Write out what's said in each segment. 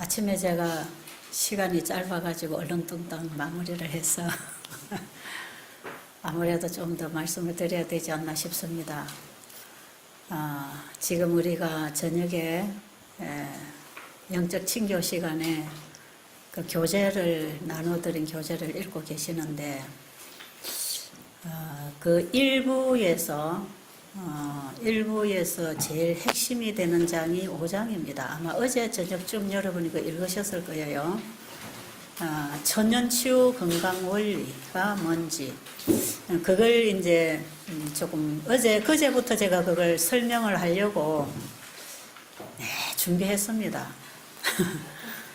아침에 제가 시간이 짧아가지고 얼렁뚱땅 마무리를 해서 아무래도 좀 더 말씀을 드려야 되지 않나 싶습니다. 지금 우리가 저녁에 영적 친교 시간에 그 교재를 나눠드린 교재를 읽고 계시는데 그 일부에서 제일 핵심이 되는 장이 5장입니다. 아마 어제 저녁쯤 여러분이 그 읽으셨을 거예요. 천년치유 건강 원리가 뭔지. 그걸 이제 조금 그제부터 제가 그걸 설명을 하려고 준비했습니다.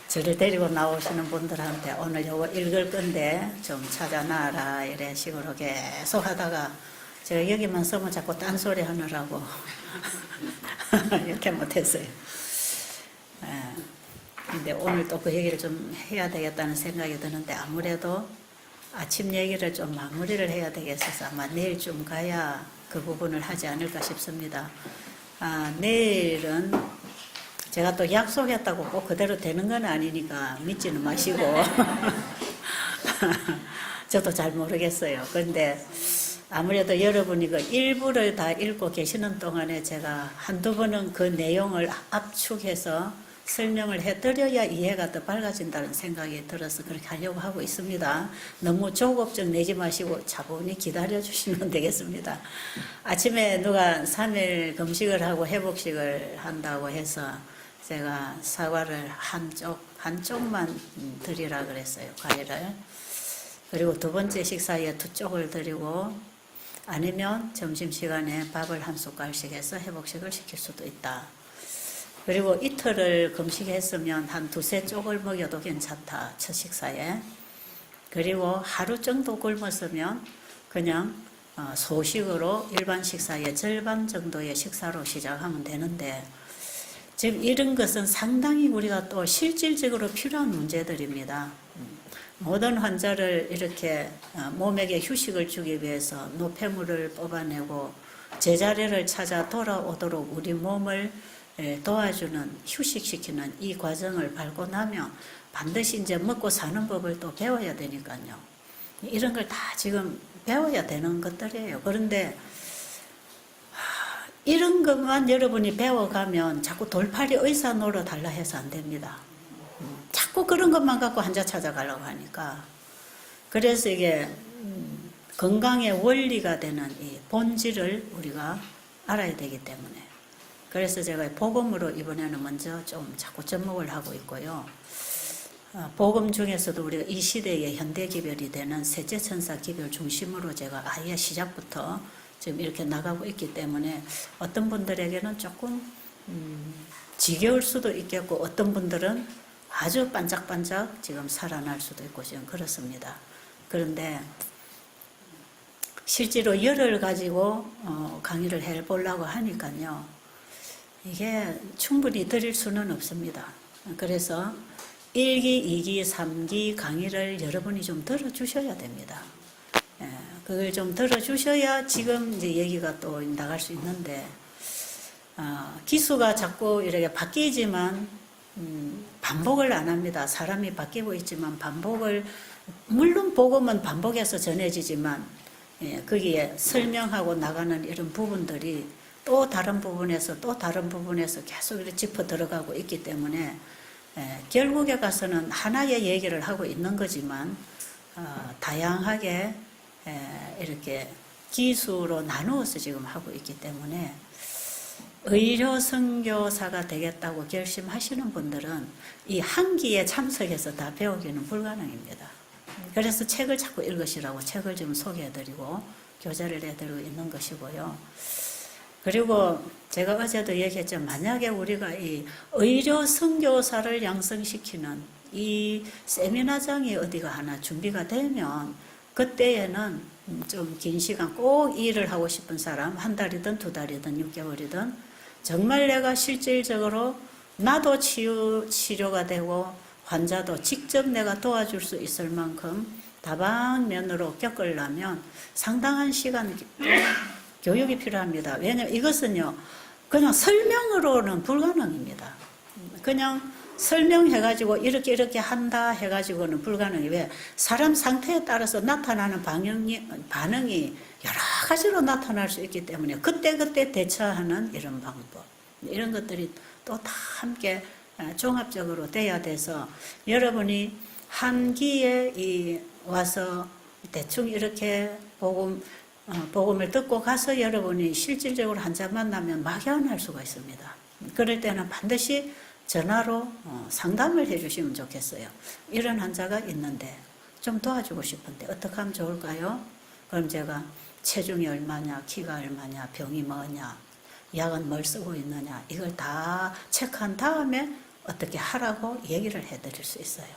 저를 데리고 나오시는 분들한테 오늘 요거 읽을 건데 좀 찾아놔라 이런 식으로 계속 하다가 제가 여기만 서면 자꾸 딴소리 하느라고 이렇게 못했어요. 근데 오늘 또 그 얘기를 좀 해야 되겠다는 생각이 드는데 아무래도 아침 얘기를 좀 마무리를 해야 되겠어서 아마 내일쯤 가야 그 부분을 하지 않을까 싶습니다. 내일은 제가 또 약속했다고 꼭 그대로 되는 건 아니니까 믿지는 마시고 저도 잘 모르겠어요. 그런데 아무래도 여러분이 그 일부를 다 읽고 계시는 동안에 제가 한두 번은 그 내용을 압축해서 설명을 해드려야 이해가 더 밝아진다는 생각이 들어서 그렇게 하려고 하고 있습니다. 너무 조급증 내지 마시고 차분히 기다려 주시면 되겠습니다. 아침에 누가 3일 금식을 하고 회복식을 한다고 해서 제가 사과를 한쪽만 드리라 그랬어요. 과일을. 그리고 두 번째 식사에 2쪽을 드리고 아니면 점심시간에 밥을 한 숟갈씩 해서 회복식을 시킬 수도 있다. 그리고 이틀을 금식했으면 한 2-3쪽을 먹여도 괜찮다. 첫 식사에. 그리고 하루 정도 굶었으면 그냥 소식으로 일반 식사의 절반 정도의 식사로 시작하면 되는데 지금 이런 것은 상당히 우리가 또 실질적으로 필요한 문제들입니다. 모든 환자를 이렇게 몸에게 휴식을 주기 위해서 노폐물을 뽑아내고 제자리를 찾아 돌아오도록 우리 몸을 도와주는 휴식시키는 이 과정을 밟고 나면 반드시 이제 먹고 사는 법을 또 배워야 되니까요. 이런 걸 다 지금 배워야 되는 것들이에요. 그런데 이런 것만 여러분이 배워가면 자꾸 돌팔이 의사 노릇하려 해서 안 됩니다. 자꾸 그런 것만 갖고 환자 찾아가려고 하니까. 그래서 이게 건강의 원리가 되는 이 본질을 우리가 알아야 되기 때문에. 그래서 제가 복음으로 이번에는 먼저 좀 자꾸 접목을 하고 있고요. 복음 중에서도 우리가 이 시대의 현대 기별이 되는 셋째 천사 기별 중심으로 제가 아예 시작부터 지금 이렇게 나가고 있기 때문에 어떤 분들에게는 조금 지겨울 수도 있겠고 어떤 분들은 아주 반짝반짝 지금 살아날 수도 있고 지금 그렇습니다. 그런데 실제로 열을 가지고 강의를 해보려고 하니까요. 이게 충분히 드릴 수는 없습니다. 그래서 1기, 2기, 3기 강의를 여러분이 좀 들어주셔야 됩니다. 그걸 좀 들어주셔야 지금 이제 얘기가 또 나갈 수 있는데, 기수가 자꾸 이렇게 바뀌지만, 반복을 안 합니다. 사람이 바뀌고 있지만 물론 복음은 반복해서 전해지지만, 거기에 설명하고 나가는 이런 부분들이 또 다른 부분에서 계속 이렇게 짚어 들어가고 있기 때문에, 결국에 가서는 하나의 얘기를 하고 있는 거지만, 다양하게 이렇게 기수로 나누어서 지금 하고 있기 때문에 의료 선교사가 되겠다고 결심하시는 분들은 이 한 기에 참석해서 다 배우기는 불가능입니다. 그래서 책을 자꾸 읽으시라고 책을 지금 소개해드리고 교재를 내드리고 있는 것이고요. 그리고 제가 어제도 얘기했죠. 만약에 우리가 이 의료 선교사를 양성시키는 이 세미나장이 어디가 하나 준비가 되면 그때에는 좀 긴 시간 꼭 이 일을 하고 싶은 사람 1달이든 2달이든 6개월이든 정말 내가 실질적으로 나도 치료가 되고 환자도 직접 내가 도와줄 수 있을 만큼 다방면으로 겪으려면 상당한 시간 교육이 필요합니다. 왜냐하면 이것은요 그냥 설명으로는 불가능입니다. 그냥 설명해가지고 이렇게 한다 해가지고는 불가능해. 왜? 사람 상태에 따라서 나타나는 반응이 여러 가지로 나타날 수 있기 때문에 그때그때 대처하는 이런 방법, 이런 것들이 또 다 함께 종합적으로 돼야 돼서 여러분이 한 기에 와서 대충 이렇게 복음을 듣고 가서 여러분이 실질적으로 환자 만나면 막연할 수가 있습니다. 그럴 때는 반드시 전화로 상담을 해주시면 좋겠어요. 이런 환자가 있는데 좀 도와주고 싶은데 어떻게 하면 좋을까요? 그럼 제가 체중이 얼마냐, 키가 얼마냐, 병이 뭐냐, 약은 뭘 쓰고 있느냐, 이걸 다 체크한 다음에 어떻게 하라고 얘기를 해드릴 수 있어요.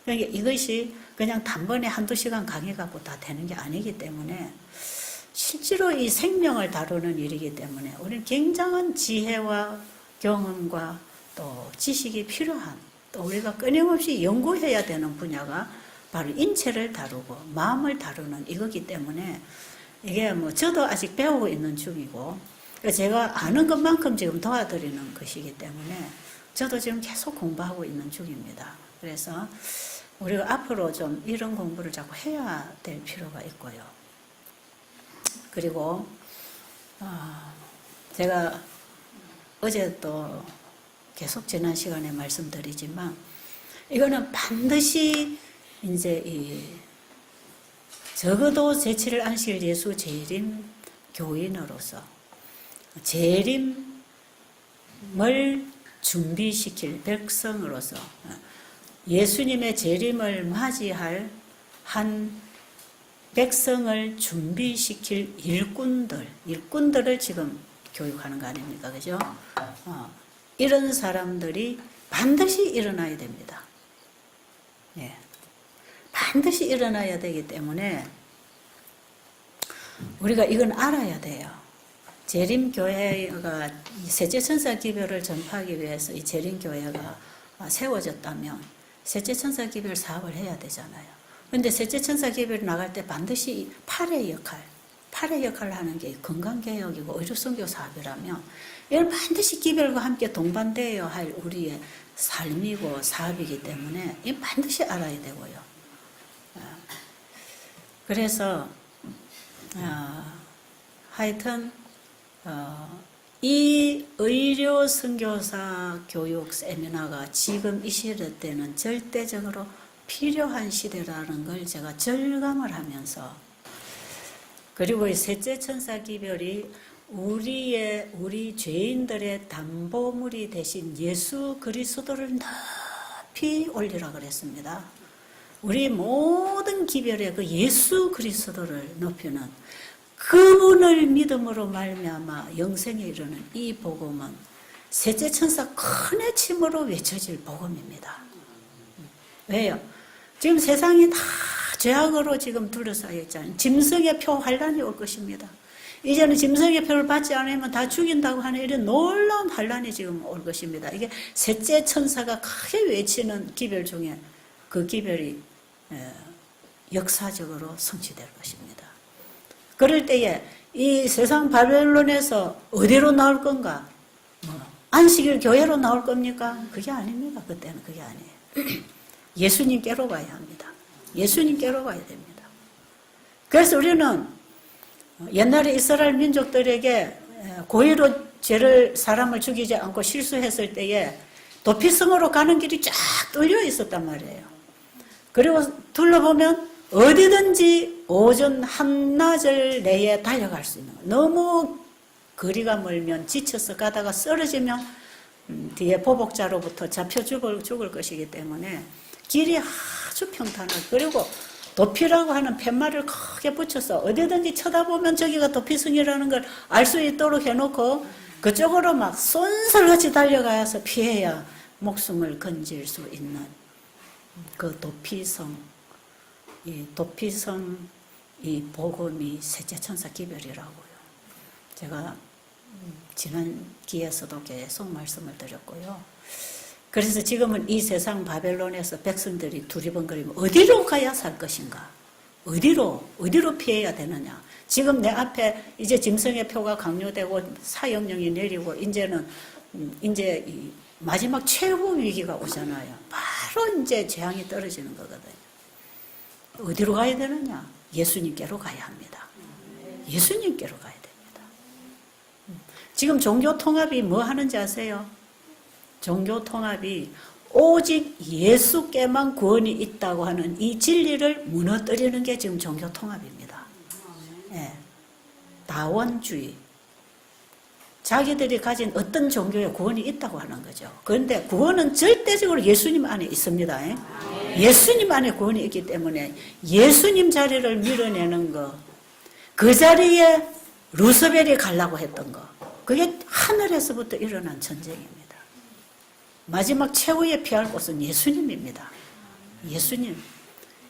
그러니까 이것이 그냥 단번에 한두 시간 강의 갖고 다 되는 게 아니기 때문에 실제로 이 생명을 다루는 일이기 때문에 우리는 굉장한 지혜와 경험과 또 지식이 필요한, 또 우리가 끊임없이 연구해야 되는 분야가 바로 인체를 다루고 마음을 다루는 이거기 때문에 이게 뭐 저도 아직 배우고 있는 중이고 제가 아는 것만큼 지금 도와드리는 것이기 때문에 저도 지금 계속 공부하고 있는 중입니다. 그래서 우리가 앞으로 좀 이런 공부를 자꾸 해야 될 필요가 있고요. 그리고 제가 어제 또 계속 지난 시간에 말씀드리지만 이거는 반드시 이제 적어도 제7일 안식일 예수 재림 교인으로서 재림을 준비시킬 백성으로서 예수님의 재림을 맞이할 한 백성을 준비시킬 일꾼들을 지금 교육하는 거 아닙니까? 그죠? 이런 사람들이 반드시 일어나야 됩니다. 예. 반드시 일어나야 되기 때문에 우리가 이건 알아야 돼요. 재림교회가 셋째 천사 기별을 전파하기 위해서 이 재림교회가 세워졌다면 셋째 천사 기별 사업을 해야 되잖아요. 그런데 셋째 천사 기별 나갈 때 반드시 팔의 역할을 하는 게 건강개혁이고 의료선교 사업이라면 이걸 반드시 기별과 함께 동반되어야 할 우리의 삶이고 사업이기 때문에 이 반드시 알아야 되고요. 그래서 하여튼 이 의료 선교사 교육 세미나가 지금 이 시대 때는 절대적으로 필요한 시대라는 걸 제가 절감을 하면서, 그리고 이 셋째 천사 기별이 우리 죄인들의 담보물이 되신 예수 그리스도를 높이 올리라 그랬습니다. 우리 모든 기별의 그 예수 그리스도를 높이는 그분을 믿음으로 말미암아 영생에 이르는 이 복음은 셋째 천사 큰의 침으로 외쳐질 복음입니다. 왜요? 지금 세상이 다 죄악으로 지금 둘러싸여 있잖아요. 짐승의 표 환란이 올 것입니다. 이제는 짐승의 표를 받지 않으면 다 죽인다고 하는 이런 놀라운 환란이 지금 올 것입니다. 이게 셋째 천사가 크게 외치는 기별 중에 그 기별이 역사적으로 성취될 것입니다. 그럴 때에 이 세상 바벨론에서 어디로 나올 건가? 안식일 교회로 나올 겁니까? 그게 아닙니다. 그때는 그게 아니에요. 예수님께로 가야 합니다. 예수님께로 가야 됩니다. 그래서 우리는 옛날에 이스라엘 민족들에게 고의로 사람을 죽이지 않고 실수했을 때에 도피성으로 가는 길이 쫙 뚫려 있었단 말이에요. 그리고 둘러보면 어디든지 오전 한나절 내에 달려갈 수 있는 거예요. 너무 거리가 멀면 지쳐서 가다가 쓰러지면 뒤에 보복자로부터 잡혀 죽을 것이기 때문에 길이 아주 평탄하고, 그리고 도피라고 하는 팻말을 크게 붙여서 어디든지 쳐다보면 저기가 도피성이라는 걸 알 수 있도록 해놓고 그쪽으로 막 쏜살같이 달려가서 피해야 목숨을 건질 수 있는 그 도피성, 이 복음이 셋째 천사 기별이라고요. 제가 지난 기에서도 계속 말씀을 드렸고요. 그래서 지금은 이 세상 바벨론에서 백성들이 두리번거리면 어디로 가야 살 것인가? 어디로 피해야 되느냐? 지금 내 앞에 이제 짐승의 표가 강요되고 사형령이 내리고 이제는 이제 마지막 최후 위기가 오잖아요. 바로 이제 재앙이 떨어지는 거거든요. 어디로 가야 되느냐? 예수님께로 가야 합니다. 예수님께로 가야 됩니다. 지금 종교통합이 뭐 하는지 아세요? 종교통합이 오직 예수께만 구원이 있다고 하는 이 진리를 무너뜨리는 게 지금 종교통합입니다. 예. 다원주의. 자기들이 가진 어떤 종교에 구원이 있다고 하는 거죠. 그런데 구원은 절대적으로 예수님 안에 있습니다. 예수님 안에 구원이 있기 때문에 예수님 자리를 밀어내는 거, 그 자리에 루스벨이 가려고 했던 거, 그게 하늘에서부터 일어난 전쟁입니다. 마지막 최후의 피할 곳은 예수님입니다. 예수님.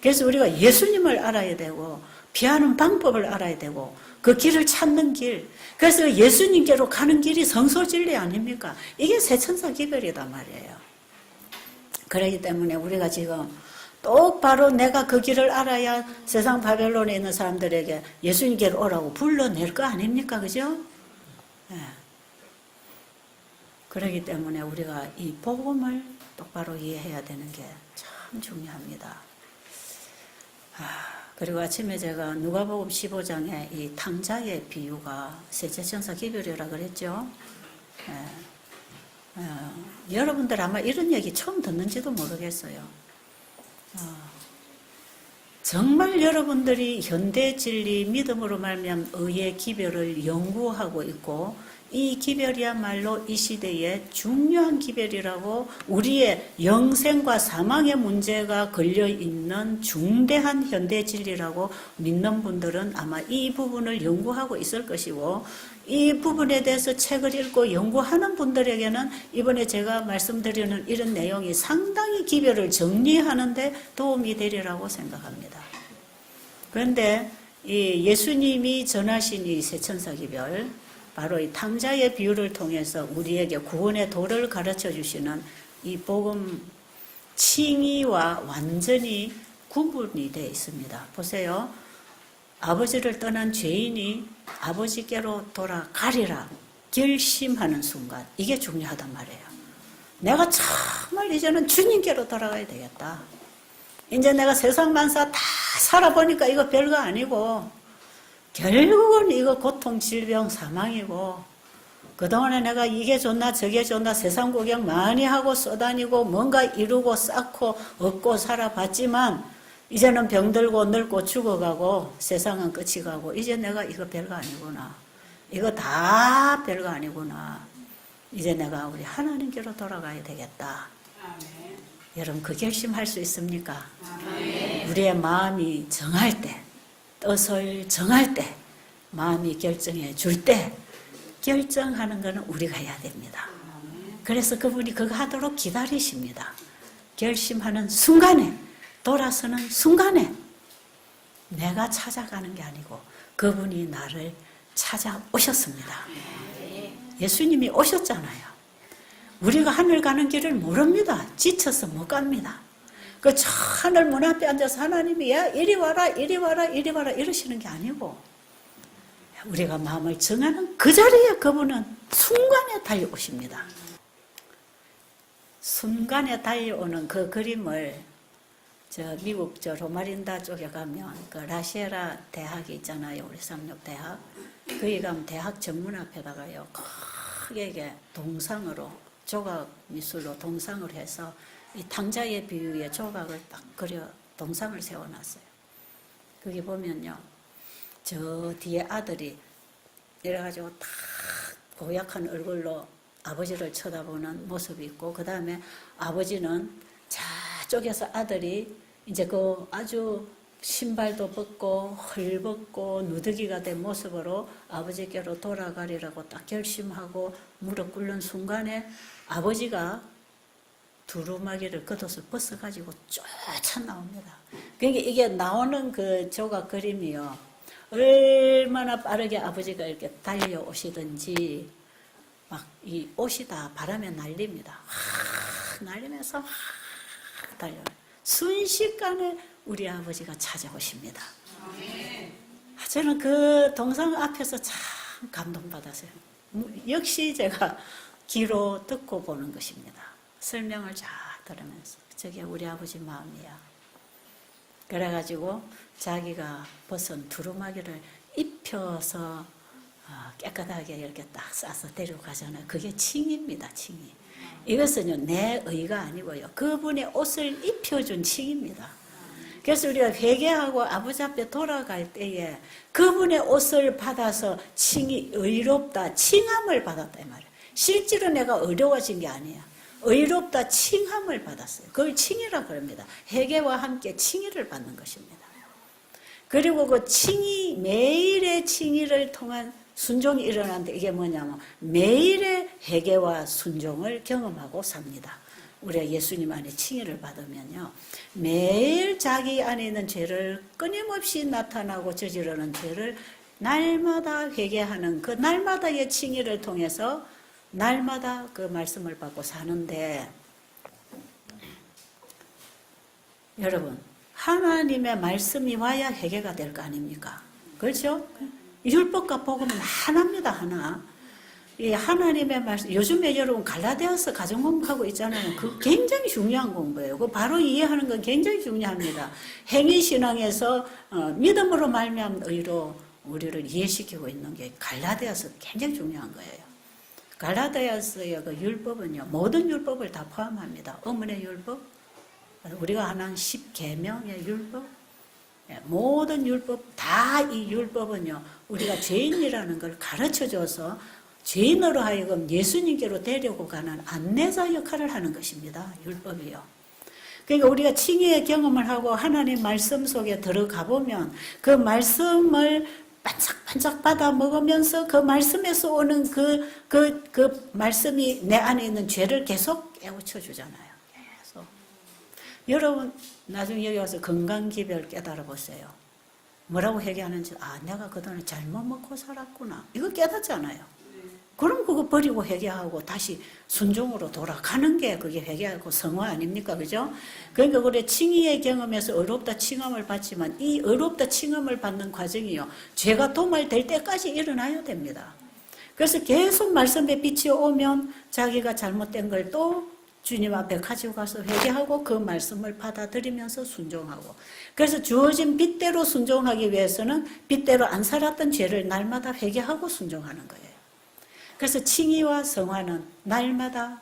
그래서 우리가 예수님을 알아야 되고 피하는 방법을 알아야 되고 그 길을 찾는 길. 그래서 예수님께로 가는 길이 성소진리 아닙니까? 이게 새천사 기별이단 말이에요. 그렇기 때문에 우리가 지금 똑바로 내가 그 길을 알아야 세상 바벨론에 있는 사람들에게 예수님께로 오라고 불러낼 거 아닙니까? 그죠? 네. 그렇기 때문에 우리가 이 복음을 똑바로 이해해야 되는 게 참 중요합니다. 그리고 아침에 제가 누가복음 15장에 이 탕자의 비유가 세천사 기별이라 그랬죠. 여러분들 아마 이런 얘기 처음 듣는지도 모르겠어요. 정말 여러분들이 현대 진리 믿음으로 말미암은 의의 기별을 연구하고 있고 이 기별이야말로 이 시대의 중요한 기별이라고 우리의 영생과 사망의 문제가 걸려있는 중대한 현대 진리라고 믿는 분들은 아마 이 부분을 연구하고 있을 것이고 이 부분에 대해서 책을 읽고 연구하는 분들에게는 이번에 제가 말씀드리는 이런 내용이 상당히 기별을 정리하는 데 도움이 되리라고 생각합니다. 그런데 이 예수님이 전하신 이 세천사 기별, 바로 이 탕자의 비유를 통해서 우리에게 구원의 도를 가르쳐 주시는 이 복음 칭의와 완전히 구분이 되어 있습니다. 보세요. 아버지를 떠난 죄인이 아버지께로 돌아가리라 결심하는 순간, 이게 중요하단 말이에요. 내가 정말 이제는 주님께로 돌아가야 되겠다. 이제 내가 세상 만사 다 살아보니까 이거 별거 아니고 결국은 이거 고통, 질병, 사망이고 그동안에 내가 이게 좋나 저게 좋나 세상 구경 많이 하고 쏘다니고 뭔가 이루고 쌓고 얻고 살아봤지만 이제는 병들고 늙고 죽어가고 세상은 끝이 가고 이제 내가 이거 별거 아니구나. 이거 다 별거 아니구나. 이제 내가 우리 하나님께로 돌아가야 되겠다. 아멘. 여러분 그 결심할 수 있습니까? 아멘. 우리의 마음이 정할 때, 뜻을 정할 때, 마음이 결정해 줄 때 결정하는 것은 우리가 해야 됩니다. 그래서 그분이 그거 하도록 기다리십니다. 결심하는 순간에, 돌아서는 순간에 내가 찾아가는 게 아니고 그분이 나를 찾아오셨습니다. 예수님이 오셨잖아요. 우리가 하늘 가는 길을 모릅니다. 지쳐서 못 갑니다. 그 저 하늘 문 앞에 앉아서 하나님이 야 이리 와라 이리 와라 이리 와라 이러시는 게 아니고 우리가 마음을 정하는 그 자리에 그분은 순간에 달려오십니다. 순간에 달려오는 그 그림을 저 미국 저 로마린다 쪽에 가면 그 라시에라 대학이 있잖아요. 우리 상륙대학. 거기 가면 대학 정문 앞에다가요. 크게 이게 동상으로 조각 미술로 동상을 해서 이 탕자의 비유에 조각을 딱 그려 동상을 세워놨어요. 거기 보면요. 저 뒤에 아들이 이래가지고 딱 고약한 얼굴로 아버지를 쳐다보는 모습이 있고 그 다음에 아버지는 저쪽에서 아들이 이제 그 아주 신발도 벗고 헐벗고 누더기가 된 모습으로 아버지께로 돌아가리라고 딱 결심하고 무릎 꿇는 순간에 아버지가 두루마기를 겉옷을 벗어가지고 쫓아 나옵니다. 그러니까 이게 나오는 그 조각 그림이요. 얼마나 빠르게 아버지가 이렇게 달려오시든지 막 이 옷이 다 바람에 날립니다. 날리면서 달려요. 순식간에 우리 아버지가 찾아오십니다. 저는 그 동상 앞에서 참 감동받았어요. 역시 제가 귀로 듣고 보는 것입니다. 설명을 잘 들으면서 저게 우리 아버지 마음이야. 그래가지고 자기가 벗은 두루마기를 입혀서 깨끗하게 이렇게 딱 싸서 데리고 가잖아요. 그게 칭입니다. 칭이. 이것은요 내 의가 아니고요 그분의 옷을 입혀준 칭입니다. 그래서 우리가 회개하고 아버지 앞에 돌아갈 때에 그분의 옷을 받아서 칭이 의롭다, 칭함을 받았다 이 말이에요. 실제로 내가 어려워진 게 아니야. 의롭다, 칭함을 받았어요. 그걸 칭이라 그럽니다. 회개와 함께 칭의를 받는 것입니다. 그리고 그 칭의, 매일의 칭의를 통한 순종이 일어나는데 이게 뭐냐면 매일의 회개와 순종을 경험하고 삽니다. 우리가 예수님 안에 칭의를 받으면요 매일 자기 안에 있는 죄를 끊임없이 나타나고 저지르는 죄를 날마다 회개하는 그 날마다의 칭의를 통해서 날마다 그 말씀을 받고 사는데 여러분 하나님의 말씀이 와야 회개가 될 거 아닙니까? 그렇죠? 율법과 복음은 하나입니다. 하나. 이 하나님의 말씀, 요즘에 여러분 갈라디아서 가정 공부하고 있잖아요. 그 굉장히 중요한 공부예요. 그 바로 이해하는 건 굉장히 중요합니다. 행위신앙에서 믿음으로 말미암은 의로 우리를 이해시키고 있는 게 갈라디아서 굉장히 중요한 거예요. 갈라디아서의 그 율법은요 모든 율법을 다 포함합니다. 어머니의 율법, 우리가 하는 10계명의 율법, 모든 율법 다 이 율법은요 우리가 죄인이라는 걸 가르쳐줘서 죄인으로 하여금 예수님께로 데리고 가는 안내자 역할을 하는 것입니다. 율법이요. 그러니까 우리가 칭의의 경험을 하고 하나님 말씀 속에 들어가 보면 그 말씀을 반짝반짝 받아 먹으면서 그 말씀에서 오는 그 말씀이 내 안에 있는 죄를 계속 깨우쳐 주잖아요. 계속. 여러분 나중에 여기 와서 건강기별 깨달아 보세요. 뭐라고 회개하는지 내가 그동안 잘못 먹고 살았구나. 이거 깨닫잖아요. 그럼 그거 버리고 회개하고 다시 순종으로 돌아가는 게 그게 회개하고 성화 아닙니까? 그죠? 그러니까 우리 칭의의 경험에서 의롭다 칭함을 받지만 이 의롭다 칭함을 받는 과정이요. 죄가 도말될 때까지 일어나야 됩니다. 그래서 계속 말씀에 빛이 오면 자기가 잘못된 걸 또 주님 앞에 가지고 가서 회개하고 그 말씀을 받아들이면서 순종하고 그래서 주어진 빛대로 순종하기 위해서는 빛대로 안 살았던 죄를 날마다 회개하고 순종하는 거예요. 그래서 칭의와 성화는 날마다.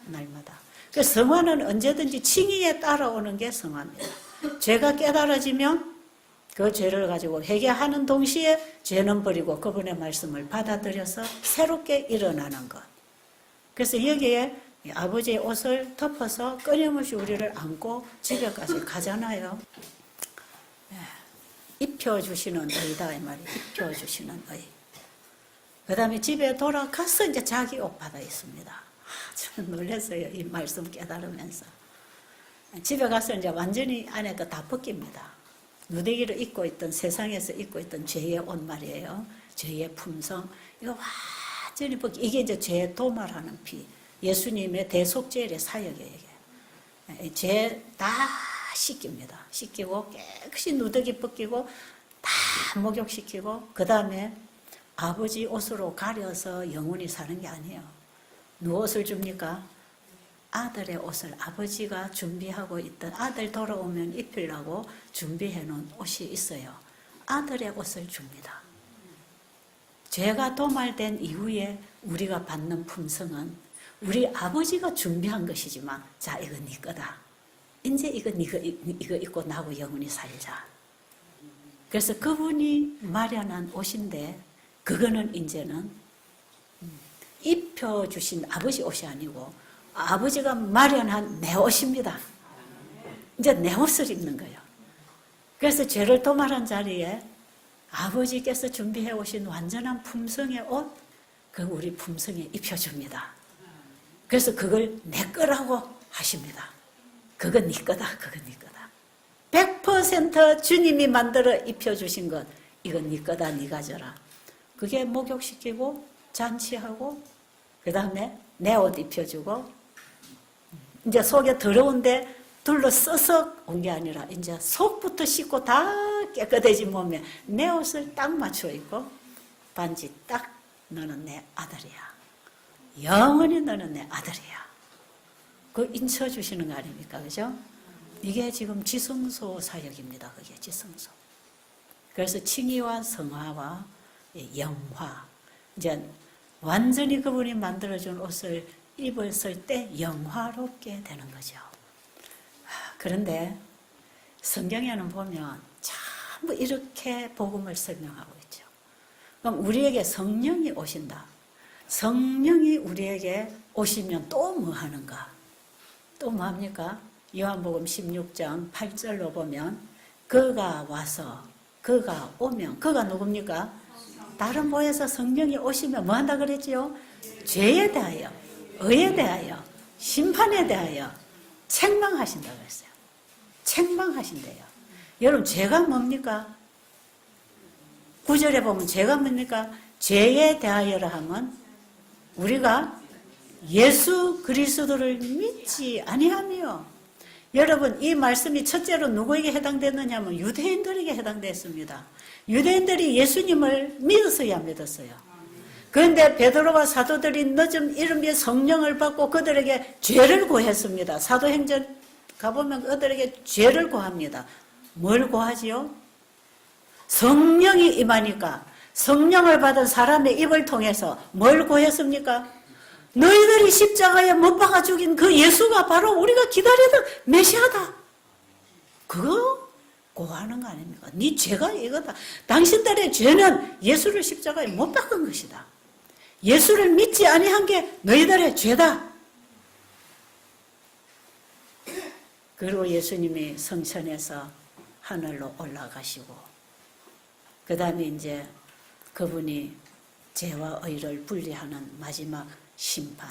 그래서 성화는 언제든지 칭의에 따라오는 게 성화입니다. 죄가 깨달아지면 그 죄를 가지고 회개하는 동시에 죄는 버리고 그분의 말씀을 받아들여서 새롭게 일어나는 것. 그래서 여기에 아버지의 옷을 덮어서 끊임없이 우리를 안고 집에까지 가잖아요. 입혀주시는 의다 이 말이에요. 입혀주시는 의. 그 다음에 집에 돌아가서 이제 자기 옷 받아 있습니다. 저는 놀랐어요. 이 말씀 깨달으면서. 집에 가서 이제 완전히 안에 거 다 벗깁니다. 누대기를 입고 있던 세상에서 입고 있던 죄의 옷 말이에요. 죄의 품성. 이거 완전히 이게 이제 죄 도말하는 피. 예수님의 대속죄의 사역이에요. 죄 다 씻깁니다. 씻기고 깨끗이 누더기 벗기고 다 목욕시키고 그 다음에 아버지 옷으로 가려서 영원히 사는 게 아니에요. 누구 옷을 줍니까? 아들의 옷을 아버지가 준비하고 있던 아들 돌아오면 입히려고 준비해 놓은 옷이 있어요. 아들의 옷을 줍니다. 죄가 도말된 이후에 우리가 받는 품성은 우리 아버지가 준비한 것이지만 자 이거 네 거다. 이제 이거 입고 나하고 영원히 살자. 그래서 그분이 마련한 옷인데 그거는 이제는 입혀주신 아버지 옷이 아니고 아버지가 마련한 내 옷입니다. 이제 내 옷을 입는 거예요. 그래서 죄를 도말한 자리에 아버지께서 준비해 오신 완전한 품성의 옷, 그 우리 품성에 입혀줍니다. 그래서 그걸 내 거라고 하십니다. 그건 네 거다. 그건 네 거다. 100% 주님이 만들어 입혀주신 것, 이건 네 거다. 네 가져라. 그게 목욕시키고 잔치하고 그 다음에 내 옷 입혀주고 이제 속에 더러운데 둘러써서 온 게 아니라 이제 속부터 씻고 다 깨끗해진 몸에 내 옷을 딱 맞춰 입고 반지 딱 너는 내 아들이야. 영원히 너는 내 아들이야. 그 인쳐주시는 거 아닙니까? 그죠? 이게 지금 지성소 사역입니다. 그게 지성소. 그래서 칭의와 성화와 영화. 이제 완전히 그분이 만들어준 옷을 입었을 때 영화롭게 되는 거죠. 그런데 성경에는 보면 전부 이렇게 복음을 설명하고 있죠. 그럼 우리에게 성령이 오신다. 성령이 우리에게 오시면 또 뭐 하는가? 또 뭐 합니까? 요한복음 16장 8절로 보면 그가 와서 그가 오면 그가 누굽니까? 다른 보에서 성령이 오시면 뭐 한다 그랬지요? 죄에 대하여, 의에 대하여, 심판에 대하여 책망하신다고 했어요. 책망하신대요. 여러분 죄가 뭡니까? 9절에 보면 죄가 뭡니까? 죄에 대하여라 하면 우리가 예수 그리스도를 믿지 아니하며. 여러분 이 말씀이 첫째로 누구에게 해당됐느냐 하면 유대인들에게 해당됐습니다. 유대인들이 예수님을 믿었어야 믿었어요. 그런데 베드로와 사도들이 늦은 이름의 성령을 받고 그들에게 죄를 구했습니다. 사도행전 가보면 그들에게 죄를 구합니다. 뭘 구하지요? 성령이 임하니까 성령을 받은 사람의 입을 통해서 뭘 구했습니까? 너희들이 십자가에 못 박아 죽인 그 예수가 바로 우리가 기다리던 메시아다. 그거 고하는 거 아닙니까? 네 죄가 이거다. 당신들의 죄는 예수를 십자가에 못 박은 것이다. 예수를 믿지 아니한 게 너희들의 죄다. 그리고 예수님이 성천에서 하늘로 올라가시고 그 다음에 이제 그분이 죄와 의를 분리하는 마지막 심판.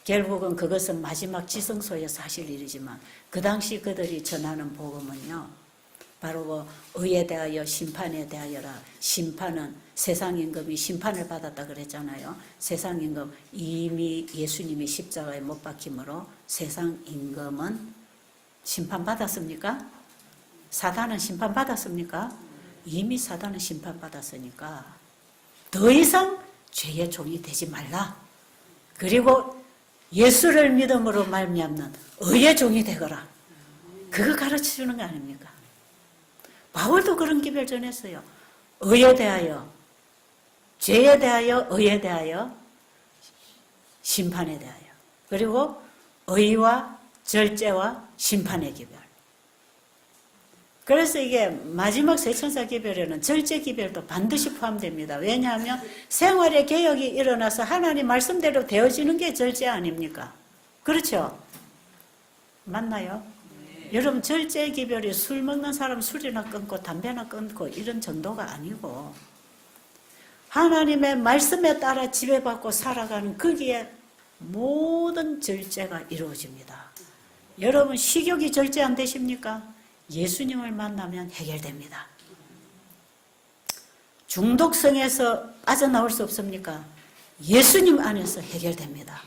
결국은 그것은 마지막 지성소에서 하실 일이지만 그 당시 그들이 전하는 복음은요. 바로 의에 대하여 심판에 대하여라. 심판은 세상임금이 심판을 받았다 그랬잖아요. 세상임금 이미 예수님이 십자가에 못 박힘으로 세상임금은 심판받았습니까? 사단은 심판받았습니까? 이미 사단은 심판받았으니까 더 이상 죄의 종이 되지 말라. 그리고 예수를 믿음으로 말미암는 의의 종이 되거라. 그거 가르쳐주는 거 아닙니까? 바울도 그런 기별 전했어요. 의에 대하여, 죄에 대하여, 의에 대하여, 심판에 대하여. 그리고 의와 절제와 심판의 기별. 그래서 이게 마지막 세천사 기별에는 절제 기별도 반드시 포함됩니다. 왜냐하면 생활의 개혁이 일어나서 하나님 말씀대로 되어지는 게 절제 아닙니까? 그렇죠? 맞나요? 네. 여러분 절제 기별이 술 먹는 사람 술이나 끊고 담배나 끊고 이런 정도가 아니고 하나님의 말씀에 따라 지배받고 살아가는 거기에 모든 절제가 이루어집니다. 여러분 식욕이 절제 안 되십니까? 예수님을 만나면 해결됩니다. 중독성에서 빠져나올 수 없습니까? 예수님 안에서 해결됩니다.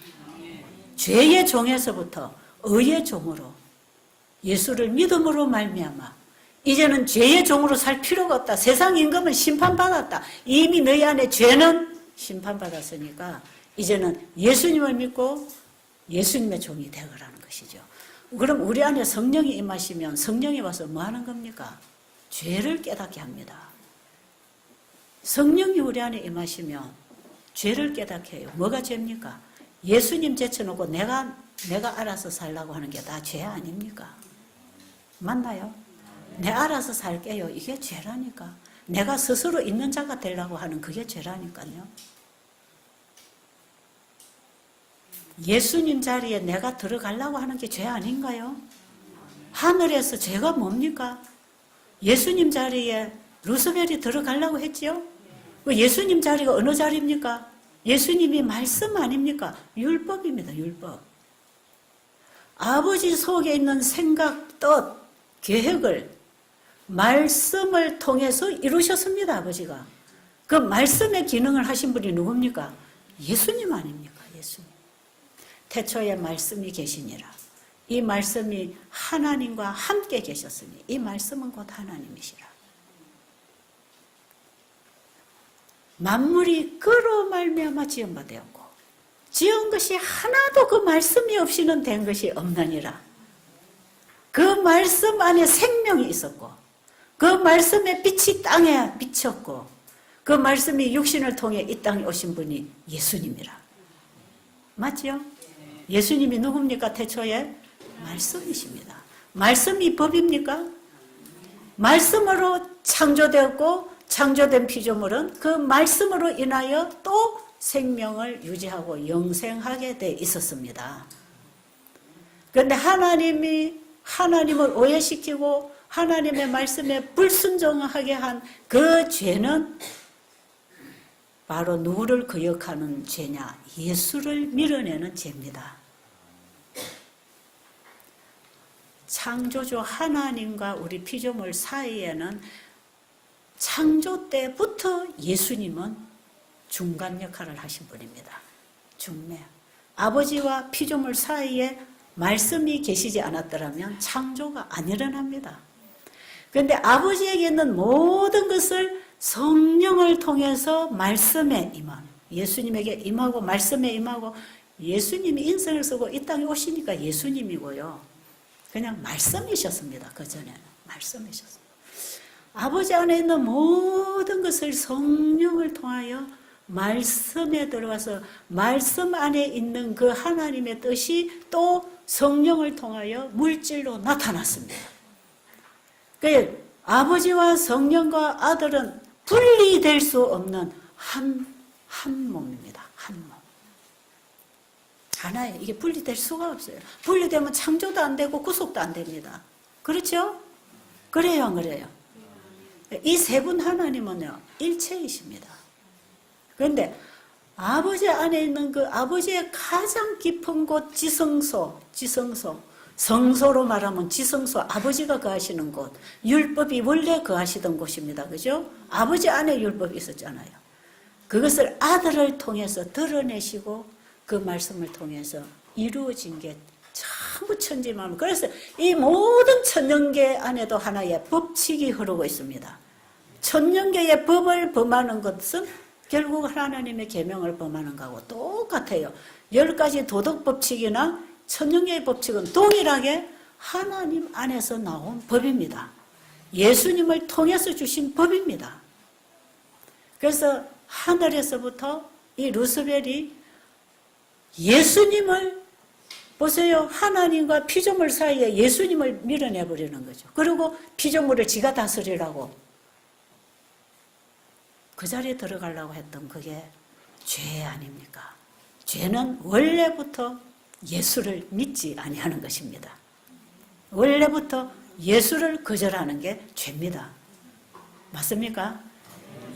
죄의 종에서부터 의의 종으로 예수를 믿음으로 말미암아 이제는 죄의 종으로 살 필요가 없다. 세상 임금은 심판받았다. 이미 너희 안에 죄는 심판받았으니까 이제는 예수님을 믿고 예수님의 종이 되어가라는 것이죠. 그럼 우리 안에 성령이 임하시면 성령이 와서 뭐 하는 겁니까? 죄를 깨닫게 합니다. 성령이 우리 안에 임하시면 죄를 깨닫게 해요. 뭐가 죄입니까? 예수님 제쳐놓고 내가 알아서 살라고 하는 게 다 죄 아닙니까? 맞나요? 내 알아서 살게요. 이게 죄라니까. 내가 스스로 있는 자가 되려고 하는 그게 죄라니까요. 예수님 자리에 내가 들어가려고 하는 게 죄 아닌가요? 하늘에서 죄가 뭡니까? 예수님 자리에 루스벨이 들어가려고 했지요? 예수님 자리가 어느 자리입니까? 예수님이 말씀 아닙니까? 율법입니다. 율법. 아버지 속에 있는 생각, 뜻, 계획을 말씀을 통해서 이루셨습니다. 아버지가. 그 말씀의 기능을 하신 분이 누굽니까? 예수님 아닙니까? 예수님. 태초에 말씀이 계시니라. 이 말씀이 하나님과 함께 계셨으니 이 말씀은 곧 하나님이시라. 만물이 그로 말미암아 지음바 되었고 지은 것이 하나도 그 말씀이 없이는 된 것이 없느니라. 그 말씀 안에 생명이 있었고 그 말씀의 빛이 땅에 비쳤고 그 말씀이 육신을 통해 이 땅에 오신 분이 예수님이라. 맞죠? 예수님이 누굽니까? 태초에 말씀이십니다. 말씀이 법입니까? 말씀으로 창조되었고 창조된 피조물은 그 말씀으로 인하여 또 생명을 유지하고 영생하게 돼 있었습니다. 그런데 하나님을 오해시키고 하나님의 말씀에 불순종하게 한 그 죄는 바로 누구를 거역하는 죄냐? 예수를 밀어내는 죄입니다. 창조주 하나님과 우리 피조물 사이에는 창조 때부터 예수님은 중간 역할을 하신 분입니다. 중매. 아버지와 피조물 사이에 말씀이 계시지 않았더라면 창조가 안 일어납니다. 그런데 아버지에게 있는 모든 것을 성령을 통해서 말씀에 임한, 예수님에게 임하고 말씀에 임하고, 예수님이 인생을 쓰고 이 땅에 오시니까 예수님이고요. 그냥 말씀이셨습니다. 그전에는 말씀이셨습니다. 아버지 안에 있는 모든 것을 성령을 통하여 말씀에 들어가서 말씀 안에 있는 그 하나님의 뜻이 또 성령을 통하여 물질로 나타났습니다. 그러니까 아버지와 성령과 아들은 분리될 수 없는 한 몸입니다. 한 몸. 하나예요. 이게 분리될 수가 없어요. 분리되면 창조도 안 되고 구속도 안 됩니다. 그렇죠? 그래요, 안 그래요? 이 세 분 하나님은요, 일체이십니다. 그런데 아버지 안에 있는 그 아버지의 가장 깊은 곳 지성소, 성소로 말하면 지성소, 아버지가 거하시는 곳, 율법이 원래 거하시던 곳입니다. 그죠? 아버지 안에 율법이 있었잖아요. 그것을 아들을 통해서 드러내시고 그 말씀을 통해서 이루어진 게 전부 천지만물. 그래서 이 모든 천년계 안에도 하나의 법칙이 흐르고 있습니다. 천년계의 법을 범하는 것은 결국 하나님의 계명을 범하는 거하고 똑같아요. 10가지 도덕 법칙이나 천년계의 법칙은 동일하게 하나님 안에서 나온 법입니다. 예수님을 통해서 주신 법입니다. 그래서 하늘에서부터 이 루스벨이 예수님을 보세요. 하나님과 피조물 사이에 예수님을 밀어내버리는 거죠. 그리고 피조물을 지가 다스리라고 그 자리에 들어가려고 했던 그게 죄 아닙니까? 죄는 원래부터 예수를 믿지 아니하는 것입니다. 원래부터 예수를 거절하는 게 죄입니다. 맞습니까?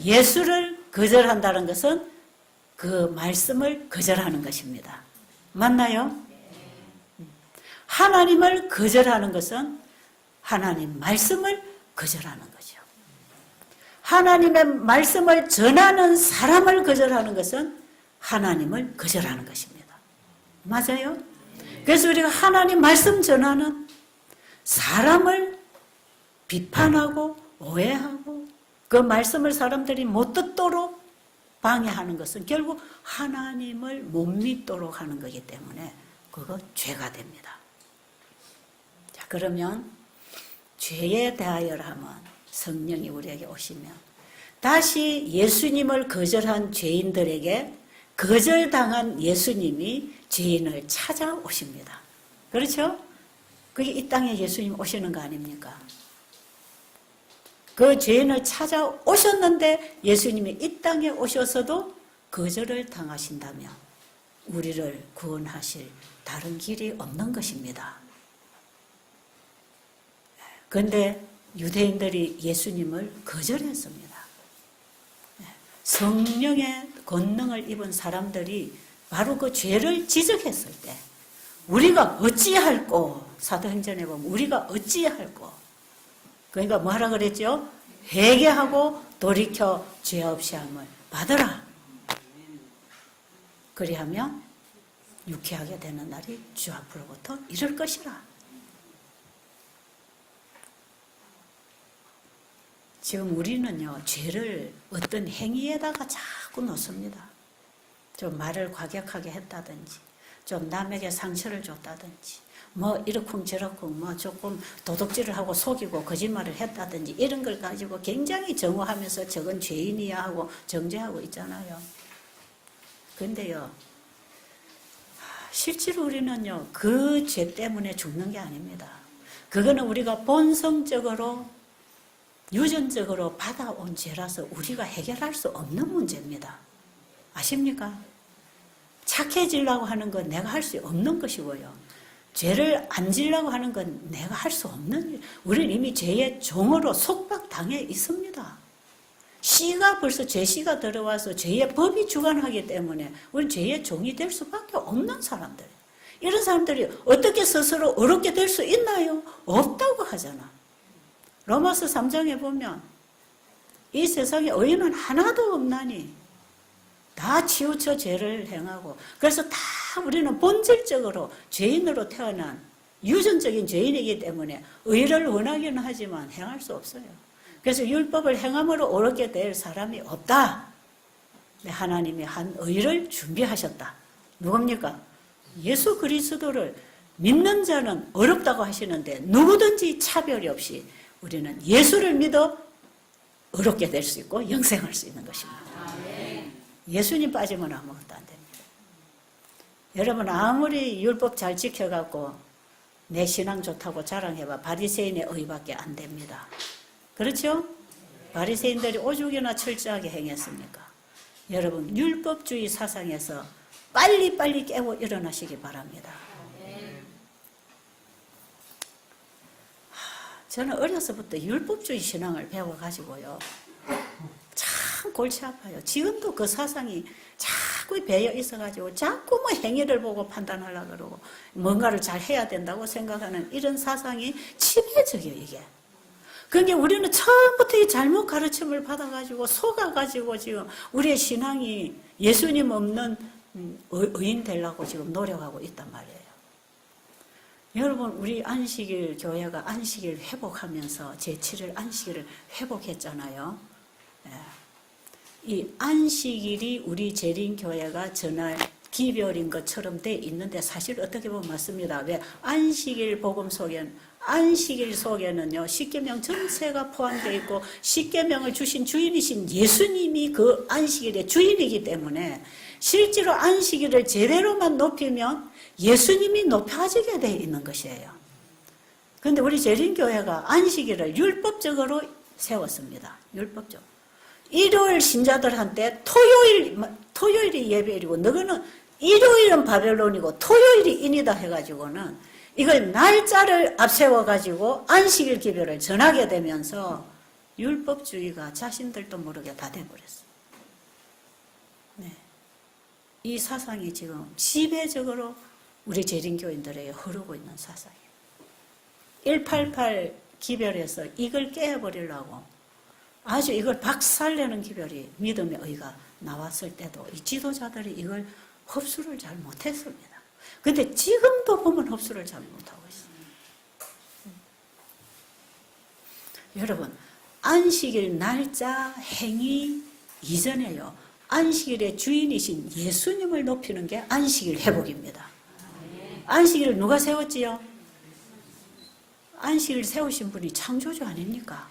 예수를 거절한다는 것은 그 말씀을 거절하는 것입니다. 맞나요? 하나님을 거절하는 것은 하나님 말씀을 거절하는 거죠. 하나님의 말씀을 전하는 사람을 거절하는 것은 하나님을 거절하는 것입니다. 맞아요? 그래서 우리가 하나님 말씀 전하는 사람을 비판하고 오해하고 그 말씀을 사람들이 못 듣도록 방해하는 것은 결국 하나님을 못 믿도록 하는 거기 때문에 그거 죄가 됩니다. 자, 그러면 죄에 대하여 하면 성령이 우리에게 오시면 다시 예수님을 거절한 죄인들에게 거절당한 예수님이 죄인을 찾아오십니다. 그렇죠? 그게 이 땅에 예수님 오시는 거 아닙니까? 그 죄인을 찾아오셨는데 예수님이 이 땅에 오셔서도 거절을 당하신다면 우리를 구원하실 다른 길이 없는 것입니다. 그런데 유대인들이 예수님을 거절했습니다. 성령의 권능을 입은 사람들이 바로 그 죄를 지적했을 때 우리가 어찌할꼬, 사도행전에 보면 우리가 어찌할꼬, 그러니까 뭐하라 그랬죠? 회개하고 돌이켜 죄 없이 함을 받으라. 그리하면 유쾌하게 되는 날이 주 앞으로부터 이를 것이라. 지금 우리는요, 죄를 어떤 행위에다가 자꾸 놓습니다. 좀 말을 과격하게 했다든지, 좀 남에게 상처를 줬다든지, 뭐 이러쿵저러쿵 뭐 조금 도둑질을 하고 속이고 거짓말을 했다든지 이런 걸 가지고 굉장히 정오하면서 저건 죄인이야 하고 정죄하고 있잖아요. 근데요, 실제로 우리는요, 그 죄 때문에 죽는 게 아닙니다. 그거는 우리가 본성적으로 유전적으로 받아온 죄라서 우리가 해결할 수 없는 문제입니다. 아십니까? 착해지려고 하는 건 내가 할 수 없는 것이고요. 죄를 안 지려고 하는 건 내가 할 수 없는 일. 우리는 이미 죄의 종으로 속박당해 있습니다. 씨가 벌써 죄씨가 들어와서 죄의 법이 주관하기 때문에 우리는 죄의 종이 될 수밖에 없는 사람들. 이런 사람들이 어떻게 스스로 어렵게 될 수 있나요? 없다고 하잖아. 로마서 3장에 보면 이 세상에 의인은 하나도 없나니 다 치우쳐 죄를 행하고, 그래서 다 우리는 본질적으로 죄인으로 태어난 유전적인 죄인이기 때문에 의를 원하기는 하지만 행할 수 없어요. 그래서 율법을 행함으로 어렵게 될 사람이 없다. 하나님이 한 의를 준비하셨다. 누굽니까? 예수 그리스도를 믿는 자는 어렵다고 하시는데 누구든지 차별이 없이 우리는 예수를 믿어 어렵게 될 수 있고 영생할 수 있는 것입니다. 예수님 빠지면 아무것도 안 됩니다. 여러분 아무리 율법 잘 지켜갖고 내 신앙 좋다고 자랑해봐 바리새인의 의밖에 안 됩니다. 그렇죠? 바리새인들이 오죽이나 철저하게 행했습니까? 여러분 율법주의 사상에서 빨리빨리 깨고 일어나시기 바랍니다. 저는 어려서부터 율법주의 신앙을 배워가지고요. 참 골치 아파요. 지금도 그 사상이 자꾸 배어 있어가지고 자꾸 뭐 행위를 보고 판단하려고 그러고 뭔가를 잘 해야 된다고 생각하는 이런 사상이 치매적이에요, 이게. 그러니까 우리는 처음부터 이 잘못 가르침을 받아가지고 속아가지고 지금 우리의 신앙이 예수님 없는 의인 되려고 지금 노력하고 있단 말이에요. 여러분 우리 안식일 교회가 안식일 회복하면서 제7일 안식일을 회복했잖아요. 이 안식일이 우리 재림교회가 전할 기별인 것처럼 돼 있는데 사실 어떻게 보면 맞습니다. 왜? 안식일 복음 안식일 속에는요, 십계명 전체가 포함되어 있고 십계명을 주신 주인이신 예수님이 그 안식일의 주인이기 때문에 실제로 안식일을 제대로만 높이면 예수님이 높아지게 되어 있는 것이에요. 그런데 우리 재림교회가 안식일을 율법적으로 세웠습니다. 율법적으로. 일요일 신자들한테 토요일이 예배일이고 너희는 일요일은 바벨론이고 토요일이 인이다 해가지고는 이걸 날짜를 앞세워가지고 안식일 기별을 전하게 되면서 율법주의가 자신들도 모르게 다 돼버렸어요. 네. 이 사상이 지금 지배적으로 우리 재림교인들에게 흐르고 있는 사상이에요. 188 기별에서 이걸 깨버리려고 아주 이걸 박살내는 기별이 믿음의 의가 나왔을 때도 이 지도자들이 이걸 흡수를 잘 못했습니다. 근데 지금도 보면 흡수를 잘 못하고 있습니다. 여러분, 안식일 날짜 행위 이전에요. 안식일의 주인이신 예수님을 높이는 게 안식일 회복입니다. 안식일을 누가 세웠지요? 안식일 세우신 분이 창조주 아닙니까?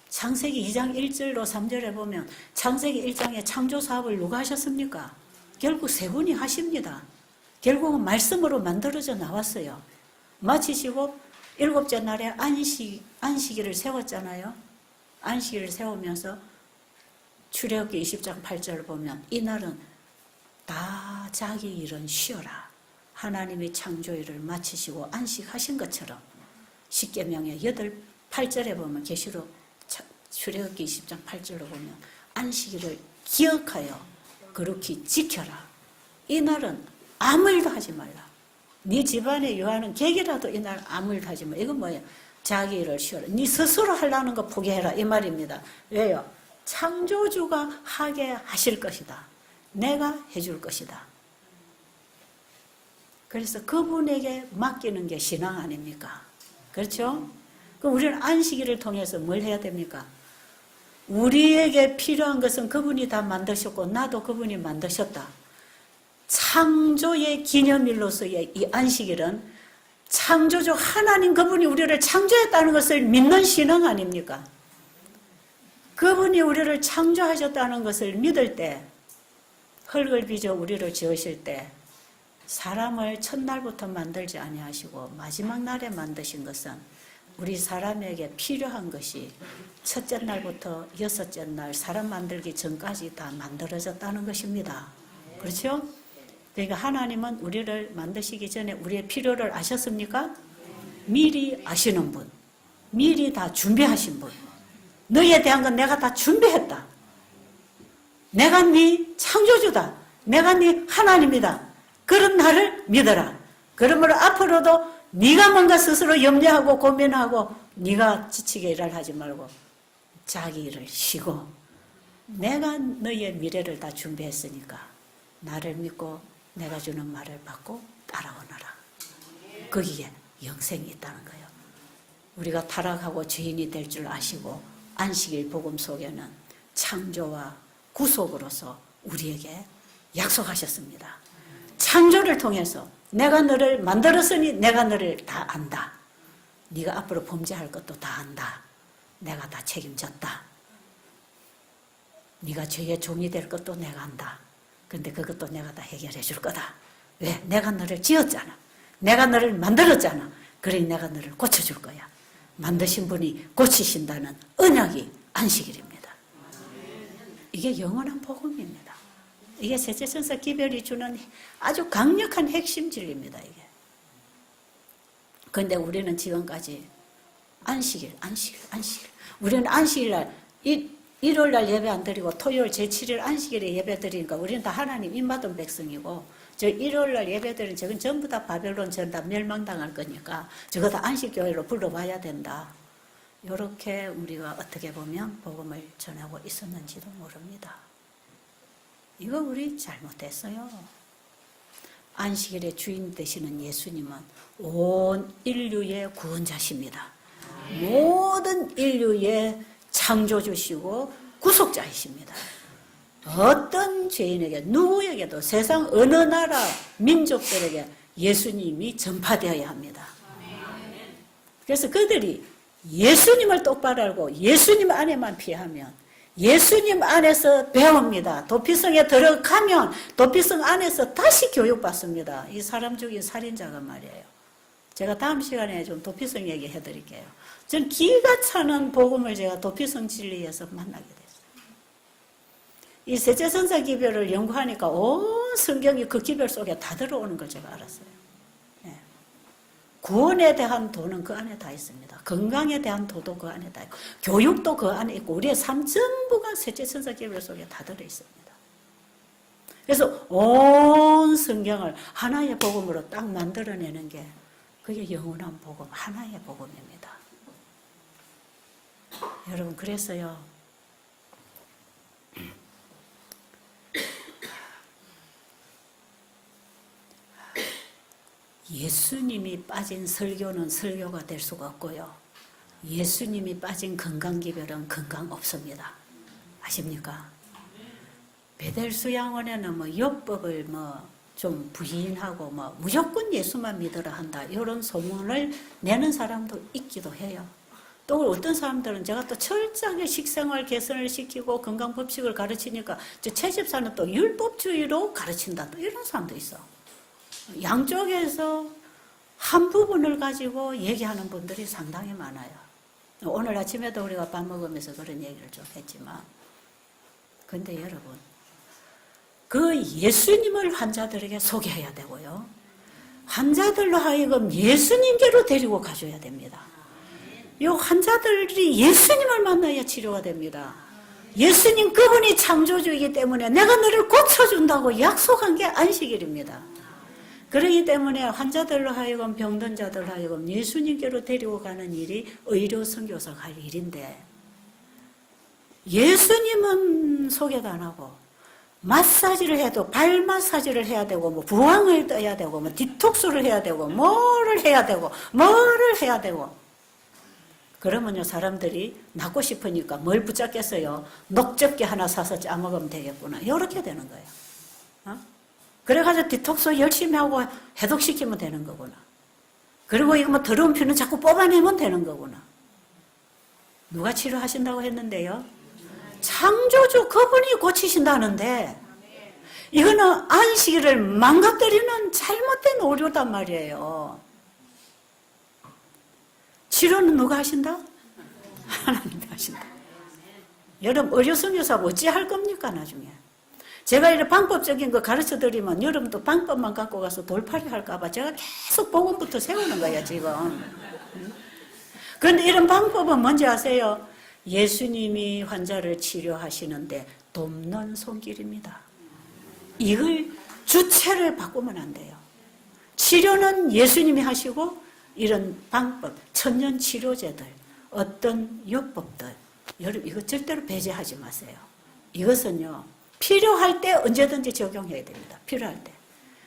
창세기 2장 1절로 3절에 보면 창세기 1장에 창조 사업을 누가 하셨습니까? 결국 세 분이 하십니다. 결국은 말씀으로 만들어져 나왔어요. 마치시고 일곱째 날에 안식일을 세웠잖아요. 안식일을 세우면서 출애굽기 20장 8절을 보면 이날은 다 자기 일은 쉬어라. 하나님이 창조일을 마치시고 안식하신 것처럼 십계명의 8절에 보면 계시록 출애굽기 20장 8절로 보면 안식일을 기억하여 그렇게 지켜라. 이날은 아무 일도 하지 말라. 네 집안에 요하는 객이라도 이날 아무 일도 하지 말라. 이건 뭐예요? 자기 일을 쉬어라. 네 스스로 하려는 거 포기해라 이 말입니다. 왜요? 창조주가 하게 하실 것이다. 내가 해줄 것이다. 그래서 그분에게 맡기는 게 신앙 아닙니까? 그렇죠? 그럼 우리는 안식일을 통해서 뭘 해야 됩니까? 우리에게 필요한 것은 그분이 다 만드셨고 나도 그분이 만드셨다. 창조의 기념일로서의 이 안식일은 창조주 하나님 그분이 우리를 창조했다는 것을 믿는 신앙 아닙니까? 그분이 우리를 창조하셨다는 것을 믿을 때, 흙을 빚어 우리를 지으실 때 사람을 첫날부터 만들지 아니하시고 마지막 날에 만드신 것은 우리 사람에게 필요한 것이 첫째 날부터 여섯째 날 사람 만들기 전까지 다 만들어졌다는 것입니다. 그렇죠? 그러니까 하나님은 우리를 만드시기 전에 우리의 필요를 아셨습니까? 미리 아시는 분, 미리 다 준비하신 분. 너희에 대한 건 내가 다 준비했다. 내가 네 창조주다. 내가 네 하나님이다. 그런 나를 믿어라. 그러므로 앞으로도 네가 뭔가 스스로 염려하고 고민하고 네가 지치게 일을 하지 말고 자기 일을 쉬고 내가 너희의 미래를 다 준비했으니까 나를 믿고 내가 주는 말을 받고 따라오너라. 거기에 영생이 있다는 거예요. 우리가 타락하고 죄인이 될 줄 아시고 안식일 복음 속에는 창조와 구속으로서 우리에게 약속하셨습니다. 창조를 통해서 내가 너를 만들었으니 내가 너를 다 안다. 네가 앞으로 범죄할 것도 다 안다. 내가 다 책임졌다. 네가 죄의 종이 될 것도 내가 안다. 근데 그것도 내가 다 해결해 줄 거다. 왜? 내가 너를 지었잖아. 내가 너를 만들었잖아. 그러니 내가 너를 고쳐줄 거야. 만드신 분이 고치신다는 언약이 안식일입니다. 이게 영원한 복음입니다. 이게 셋째 천사 기별이 주는 아주 강력한 핵심 진리입니다. 이게. 그런데 우리는 지금까지 안식일. 우리는 안식일날 일요일날 예배 안 드리고 토요일 제7일 안식일에 예배 드리니까 우리는 다 하나님 입맞은 백성이고 저 일요일날 예배 드리는 저건 전부 다 바벨론 전다 멸망당할 거니까 저거 다 안식교회로 불러봐야 된다. 이렇게 우리가 어떻게 보면 복음을 전하고 있었는지도 모릅니다. 이거 우리 잘못했어요. 안식일의 주인 되시는 예수님은 온 인류의 구원자십니다. 모든 인류의 창조주시고 구속자이십니다. 어떤 죄인에게 누구에게도 세상 어느 나라 민족들에게 예수님이 전파되어야 합니다. 그래서 그들이 예수님을 똑바로 알고 예수님 안에만 피하면 예수님 안에서 배웁니다. 도피성에 들어가면 도피성 안에서 다시 교육받습니다. 이 사람 죽인 살인자가 말이에요. 제가 다음 시간에 좀 도피성 얘기해 드릴게요. 전 기가 차는 복음을 제가 도피성 진리에서 만나게 됐어요. 이 셋째 천사 기별을 연구하니까 온 성경이 그 기별 속에 다 들어오는 걸 제가 알았어요. 네. 구원에 대한 도는 그 안에 다 있습니다. 건강에 대한 도도 그 안에 다 있고 교육도 그 안에 있고 우리의 삶 전부가 셋째 천사 기별 속에 다 들어있습니다. 그래서 온 성경을 하나의 복음으로 딱 만들어내는 게 그게 영원한 복음, 하나의 복음입니다. 여러분 그래서요. 예수님이 빠진 설교는 설교가 될 수가 없고요. 예수님이 빠진 건강기별은 건강 없습니다. 아십니까? 베델수양원에는 율법을 좀 부인하고 무조건 예수만 믿으라 한다. 이런 소문을 내는 사람도 있기도 해요. 또 어떤 사람들은 제가 또 철저하게 식생활 개선을 시키고 건강법칙을 가르치니까 저 채집사는 또 율법주의로 가르친다. 또 이런 사람도 있어. 양쪽에서 한 부분을 가지고 얘기하는 분들이 상당히 많아요. 오늘 아침에도 우리가 밥 먹으면서 그런 얘기를 좀 했지만 근데 여러분 그 예수님을 환자들에게 소개해야 되고요. 환자들로 하여금 예수님께로 데리고 가줘야 됩니다. 이 환자들이 예수님을 만나야 치료가 됩니다. 예수님 그분이 창조주이기 때문에 내가 너를 고쳐준다고 약속한 게 안식일입니다. 그렇기 때문에 환자들로 하여금 병든 자들로 하여금 예수님께로 데리고 가는 일이 의료 선교사가 할 일인데 예수님은 소개도 안 하고 마사지를 해도 발 마사지를 해야 되고 부항을 떠야 되고 디톡스를 해야 되고 뭐를 해야 되고 그러면요 사람들이 낫고 싶으니까 뭘 붙잡겠어요? 녹즙게 하나 사서 짜먹으면 되겠구나 이렇게 되는 거예요. 그래가지고 디톡스 열심히 하고 해독시키면 되는 거구나. 그리고 이거 뭐 더러운 피는 자꾸 뽑아내면 되는 거구나. 누가 치료하신다고 했는데요? 창조주 그분이 고치신다는데 이거는 안식일을 망가뜨리는 잘못된 오류단 말이에요. 치료는 누가 하신다? 하나님이 하신다. 여러분 의료선교사 어찌할 겁니까 나중에? 제가 이런 방법적인 거 가르쳐드리면 여러분도 방법만 갖고 가서 돌팔이 할까봐 제가 계속 복음부터 세우는 거예요 지금. 그런데 이런 방법은 뭔지 아세요? 예수님이 환자를 치료하시는데 돕는 손길입니다. 이걸 주체를 바꾸면 안 돼요. 치료는 예수님이 하시고 이런 방법, 천년 치료제들, 어떤 요법들, 여러분 이거 절대로 배제하지 마세요. 이것은요 필요할 때 언제든지 적용해야 됩니다. 필요할 때.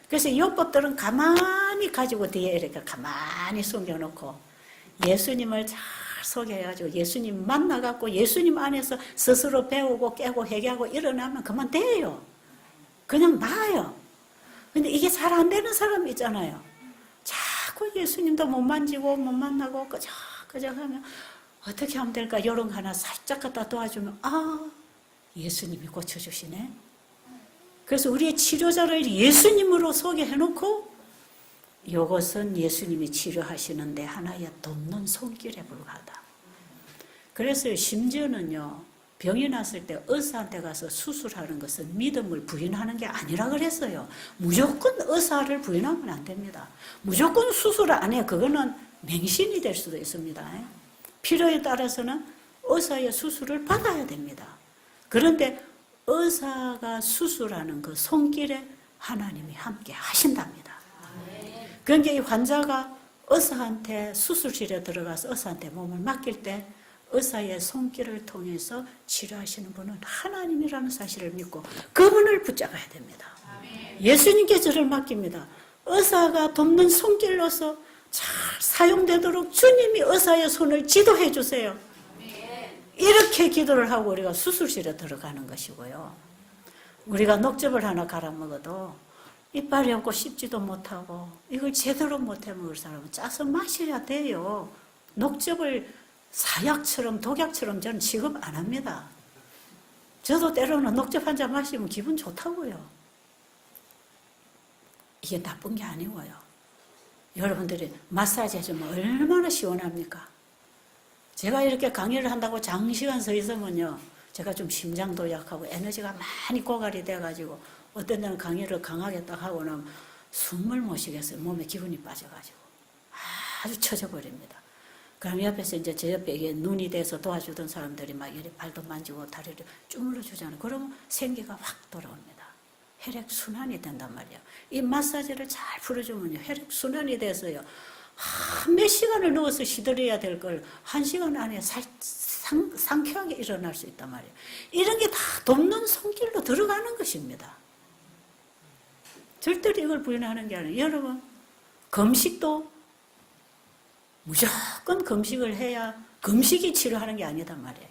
그래서 이 요법들은 가만히 가지고 뒤에 이렇게 가만히 숨겨놓고 예수님을 잘 소개해가지고 예수님 만나갖고 예수님 안에서 스스로 배우고 깨고 회개하고 일어나면 그만 돼요. 그냥 나아요. 근데 이게 잘 안 되는 사람이 있잖아요. 자꾸 예수님도 못 만지고 못 만나고 그저 하면 어떻게 하면 될까? 이런 거 하나 살짝 갖다 도와주면 예수님이 고쳐주시네. 그래서 우리의 치료자를 예수님으로 소개해놓고 이것은 예수님이 치료하시는데 하나의 돕는 손길에 불과하다. 그래서 심지어는요 병이 났을 때 의사한테 가서 수술하는 것은 믿음을 부인하는 게 아니라 그랬어요. 무조건 의사를 부인하면 안 됩니다. 무조건 수술을 안 해요. 그거는 맹신이 될 수도 있습니다. 필요에 따라서는 의사의 수술을 받아야 됩니다. 그런데 의사가 수술하는 그 손길에 하나님이 함께 하신답니다. 그러니까 이 환자가 의사한테 수술실에 들어가서 의사한테 몸을 맡길 때 의사의 손길을 통해서 치료하시는 분은 하나님이라는 사실을 믿고 그분을 붙잡아야 됩니다. 예수님께 저를 맡깁니다. 의사가 돕는 손길로서 잘 사용되도록 주님이 의사의 손을 지도해 주세요. 이렇게 기도를 하고 우리가 수술실에 들어가는 것이고요. 우리가 녹즙을 하나 갈아 먹어도 이빨이 없고 씹지도 못하고 이걸 제대로 못해 먹을 사람은 짜서 마셔야 돼요. 녹즙을 사약처럼 독약처럼 저는 취급 안 합니다. 저도 때로는 녹즙 한 잔 마시면 기분 좋다고요. 이게 나쁜 게 아니고요. 여러분들이 마사지 해주면 얼마나 시원합니까? 제가 이렇게 강의를 한다고 장시간 서 있으면요 제가 좀 심장도 약하고 에너지가 많이 고갈이 돼가지고 어떤 때는 강의를 강하게 딱 하고 나면 숨을 못 쉬겠어요. 몸에 기운이 빠져가지고 아주 처져버립니다. 그럼 옆에서 이제 제 옆에 이게 눈이 돼서 도와주던 사람들이 막 이렇게 발도 만지고 다리를 주물러 주잖아요. 그러면 생기가 확 돌아옵니다. 혈액순환이 된단 말이에요. 이 마사지를 잘 풀어주면요. 혈액순환이 돼서요. 몇 시간을 누워서 시들어야 될 걸 1시간 안에 상쾌하게 일어날 수 있단 말이에요. 이런 게 다 돕는 손길로 들어가는 것입니다. 절대로 이걸 부인하는 게 아니에요. 여러분, 금식도 무조건 금식을 해야 금식이 치료하는 게 아니단 말이에요.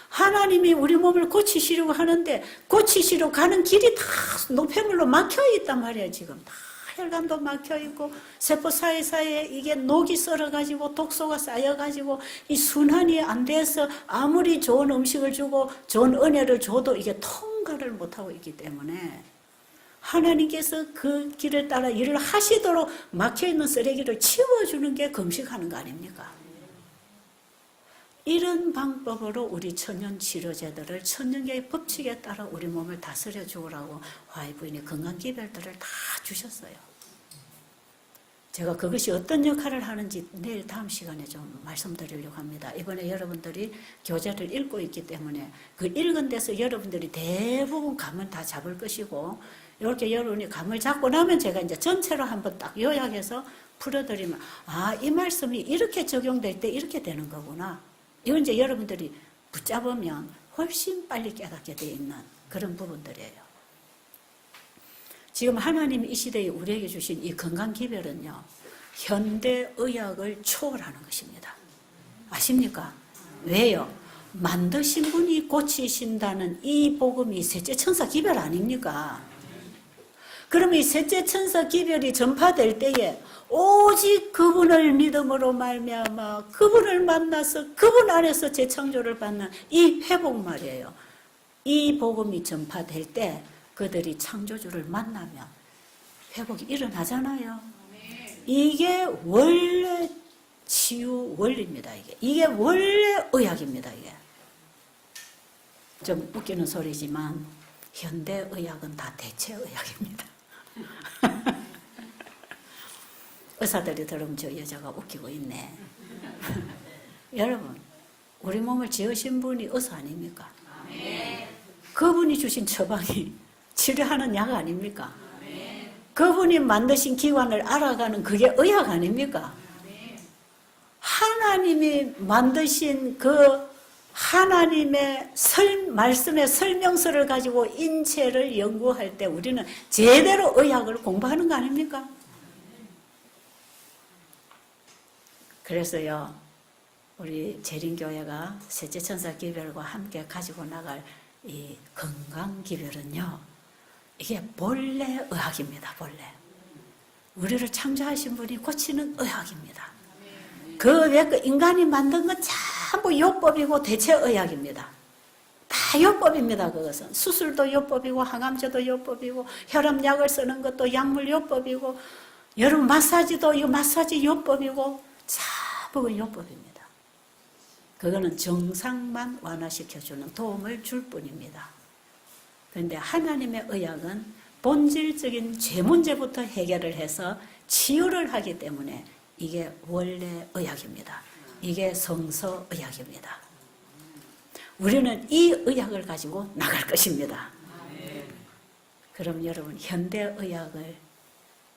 하나님이 우리 몸을 고치시려고 하는데 고치시러 가는 길이 다 노폐물로 막혀 있단 말이에요. 지금 다 혈관도 막혀 있고 세포 사이사이에 이게 녹이 썰어가지고 독소가 쌓여가지고 이 순환이 안 돼서 아무리 좋은 음식을 주고 좋은 은혜를 줘도 이게 통과를 못하고 있기 때문에 하나님께서 그 길을 따라 일을 하시도록 막혀있는 쓰레기를 치워주는 게 금식하는 거 아닙니까? 이런 방법으로 우리 천연치료제들을 천연계의 법칙에 따라 우리 몸을 다스려 주라고 화해 부인이 건강기별들을 다 주셨어요. 제가 그것이 어떤 역할을 하는지 내일 다음 시간에 좀 말씀드리려고 합니다. 이번에 여러분들이 교재를 읽고 있기 때문에 그 읽은 데서 여러분들이 대부분 감은 다 잡을 것이고 이렇게 여러분이 감을 잡고 나면 제가 이제 전체로 한번 딱 요약해서 풀어드리면 이 말씀이 이렇게 적용될 때 이렇게 되는 거구나. 이건 이제 여러분들이 붙잡으면 훨씬 빨리 깨닫게 되어 있는 그런 부분들이에요. 지금 하나님이 이 시대에 우리에게 주신 이 건강기별은요. 현대의학을 초월하는 것입니다. 아십니까? 왜요? 만드신 분이 고치신다는 이 복음이 셋째 천사 기별 아닙니까? 그러면 이 셋째 천사 기별이 전파될 때에 오직 그분을 믿음으로 말미암아 그분을 만나서 그분 안에서 재창조를 받는 이 회복 말이에요. 이 복음이 전파될 때 그들이 창조주를 만나면 회복이 일어나잖아요. 이게 원래 치유 원리입니다. 이게 원래 의학입니다. 이게 좀 웃기는 소리지만 현대 의학은 다 대체 의학입니다. 의사들이 들으면 저 여자가 웃기고 있네. 여러분, 우리 몸을 지으신 분이 의사 아닙니까? 그분이 주신 처방이 치료하는 약 아닙니까? 그분이 만드신 기관을 알아가는 그게 의학 아닙니까? 하나님이 만드신 그 하나님의 말씀의 설명서를 가지고 인체를 연구할 때 우리는 제대로 의학을 공부하는 거 아닙니까? 그래서요, 우리 재림교회가 셋째 천사 기별과 함께 가지고 나갈 이 건강 기별은요, 이게 본래 의학입니다. 본래 우리를 창조하신 분이 고치는 의학입니다. 그 외 그 인간이 만든 건 전부 요법이고 대체 의학입니다. 다 요법입니다. 그것은 수술도 요법이고 항암제도 요법이고 혈압약을 쓰는 것도 약물 요법이고 여러분 마사지도 이 마사지 요법이고 전부 요법입니다. 그거는 정상만 완화시켜주는 도움을 줄 뿐입니다. 그런데 하나님의 의학은 본질적인 죄 문제부터 해결을 해서 치유를 하기 때문에 이게 원래 의학입니다. 이게 성서 의학입니다. 우리는 이 의학을 가지고 나갈 것입니다. 그럼 여러분 현대 의학을